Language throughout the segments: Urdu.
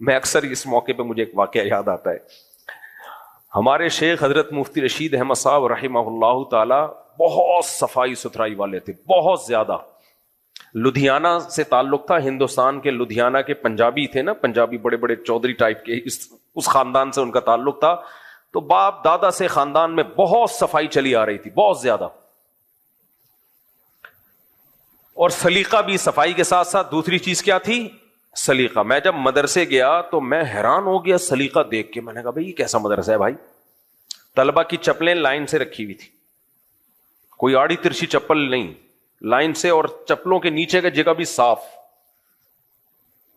میں اکثر اس موقع پہ مجھے ایک واقعہ یاد آتا ہے. ہمارے شیخ حضرت مفتی رشید احمد صاحب رحمہ اللہ تعالی بہت صفائی ستھرائی والے تھے, بہت زیادہ. لدھیانہ سے تعلق تھا, ہندوستان کے لدھیانہ کے پنجابی تھے نا, پنجابی بڑے بڑے چودھری ٹائپ کے, اس خاندان سے ان کا تعلق تھا. تو باپ دادا سے خاندان میں بہت صفائی چلی آ رہی تھی, بہت زیادہ. اور سلیقہ بھی صفائی کے ساتھ ساتھ دوسری چیز کیا تھی؟ سلیقہ. میں جب مدرسے گیا تو میں حیران ہو گیا سلیقہ دیکھ کے. میں نے کہا بھائی یہ کیسا مدرسہ ہے بھائی؟ طلبہ کی چپلیں لائن سے رکھی ہوئی تھی, کوئی آڑی ترچھی چپل نہیں, لائن سے, اور چپلوں کے نیچے کا جگہ بھی صاف,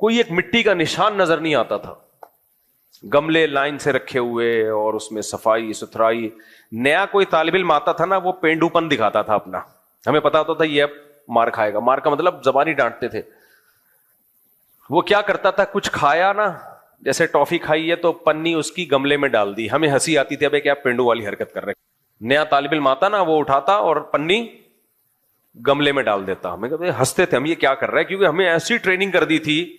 کوئی ایک مٹی کا نشان نظر نہیں آتا تھا. گملے لائن سے رکھے ہوئے اور اس میں صفائی ستھرائی. نیا کوئی طالب علم آتا تھا نا, وہ پینڈو پن دکھاتا تھا اپنا, ہمیں پتا ہوتا تھا یہ اب مار کھائے گا. مار کا مطلب زبانی ڈانٹتے تھے. وہ کیا کرتا تھا, کچھ کھایا نا, جیسے ٹافی کھائی ہے تو پنی اس کی گملے میں ڈال دی. ہمیں ہنسی آتی تھی, ابے کیا پینڈو والی حرکت کر رہے. نیا طالب علم آتا نا, وہ اٹھاتا اور پنی گملے میں ڈال دیتا. ہمیں ہنستے تھے, ہم یہ کیا کر رہے ہیں, کیونکہ ہمیں ایسی ٹریننگ کر دی تھی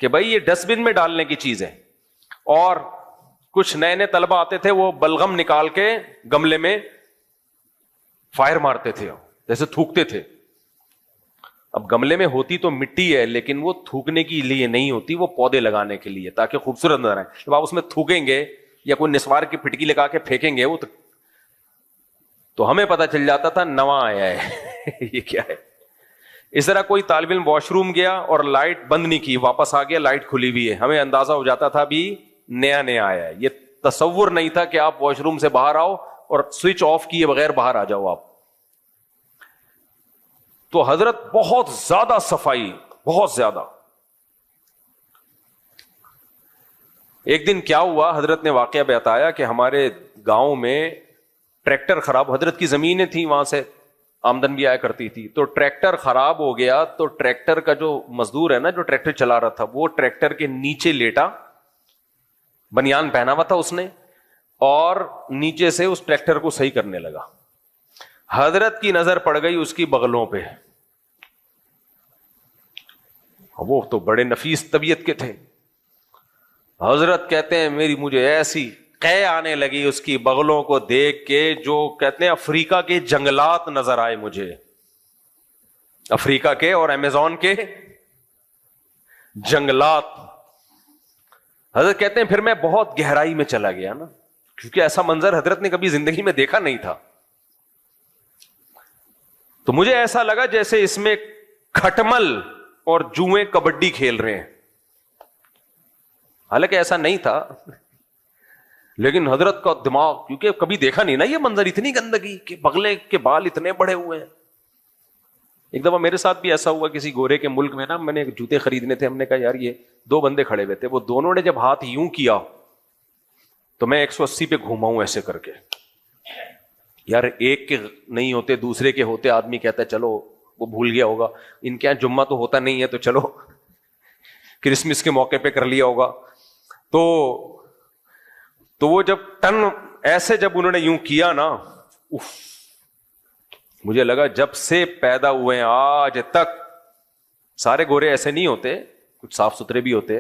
کہ بھائی یہ ڈسٹ بن میں ڈالنے کی چیز ہے. اور کچھ نئے نئے طلبہ آتے تھے, وہ بلغم نکال کے گملے میں فائر مارتے تھے, جیسے تھوکتے تھے. اب گملے میں ہوتی تو مٹی ہے, لیکن وہ تھوکنے کے لیے نہیں ہوتی, وہ پودے لگانے کے لیے, تاکہ خوبصورت نظر آئے. جب آپ اس میں تھوکیں گے یا کوئی نسوار کی پھٹکی لگا کے پھینکیں گے, وہ تو ہمیں پتا چل جاتا تھا نواں آیا ہے یہ کیا ہے. اس طرح کوئی طالب علم واش روم گیا اور لائٹ بند نہیں کی, واپس آ گیا لائٹ کھلی ہوئی ہے, ہمیں اندازہ ہو جاتا تھا بھی نیا نیا آیا ہے. یہ تصور نہیں تھا کہ آپ واش روم سے باہر آؤ اور سوئچ آف کیے بغیر باہر آ جاؤ آپ. تو حضرت بہت زیادہ صفائی, بہت زیادہ. ایک دن کیا ہوا, حضرت نے واقعہ بتایا کہ ہمارے گاؤں میں ٹریکٹر خراب, حضرت کی زمینیں تھیں, وہاں سے آمدن بھی آیا کرتی تھی. تو ٹریکٹر خراب ہو گیا, تو ٹریکٹر کا جو مزدور ہے نا, جو ٹریکٹر چلا رہا تھا, وہ ٹریکٹر کے نیچے لیٹا, بنیان پہنا ہوا تھا اس نے, اور نیچے سے اس ٹریکٹر کو صحیح کرنے لگا. حضرت کی نظر پڑ گئی اس کی بغلوں پہ. وہ تو بڑے نفیس طبیعت کے تھے. حضرت کہتے ہیں مجھے ایسی قے آنے لگی اس کی بغلوں کو دیکھ کے, جو کہتے ہیں افریقہ کے جنگلات نظر آئے مجھے, افریقہ کے اور امیزون کے جنگلات. حضرت کہتے ہیں پھر میں بہت گہرائی میں چلا گیا نا, کیونکہ ایسا منظر حضرت نے کبھی زندگی میں دیکھا نہیں تھا. تو مجھے ایسا لگا جیسے اس میں کھٹمل اور جوئیں کبڈی کھیل رہے ہیں. حالانکہ ایسا نہیں تھا, لیکن حضرت کا دماغ, کیونکہ کبھی دیکھا نہیں نا یہ منظر, اتنی گندگی کہ بغلے کے بال اتنے بڑے ہوئے ہیں. ایک دفعہ میرے ساتھ بھی ایسا ہوا, کسی گورے کے ملک میں نا, میں نے جوتے خریدنے تھے, ہم نے کہا یار یہ دو بندے کھڑے ہوئے تھے, وہ دونوں نے جب ہاتھ یوں کیا تو میں 180 پہ گھوما ہوں ایسے کر کے. یار ایک کے نہیں ہوتے دوسرے کے ہوتے, آدمی کہتا ہے چلو وہ بھول گیا ہوگا, ان کے یہاں جمعہ تو ہوتا نہیں ہے تو چلو کرسمس کے موقع پہ کر لیا ہوگا. تو وہ جب ٹن ایسے جب انہوں نے یوں کیا نا, مجھے لگا جب سے پیدا ہوئے ہیں آج تک, سارے گورے ایسے نہیں ہوتے, کچھ صاف ستھرے بھی ہوتے,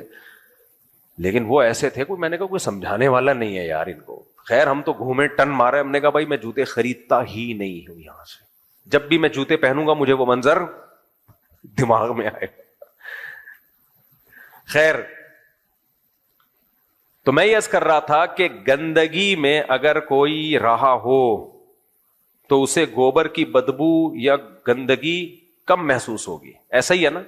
لیکن وہ ایسے تھے, کوئی میں نے کہا کوئی سمجھانے والا نہیں ہے یار ان کو. خیر ہم تو گھومے, ٹن مارے, ہم نے کہا بھائی میں جوتے خریدتا ہی نہیں ہوں یہاں سے, جب بھی میں جوتے پہنوں گا مجھے وہ منظر دماغ میں آئے. خیر تو میں یہ عرض کر رہا تھا کہ گندگی میں اگر کوئی رہا ہو تو اسے گوبر کی بدبو یا گندگی کم محسوس ہوگی, ایسا ہی ہے نا.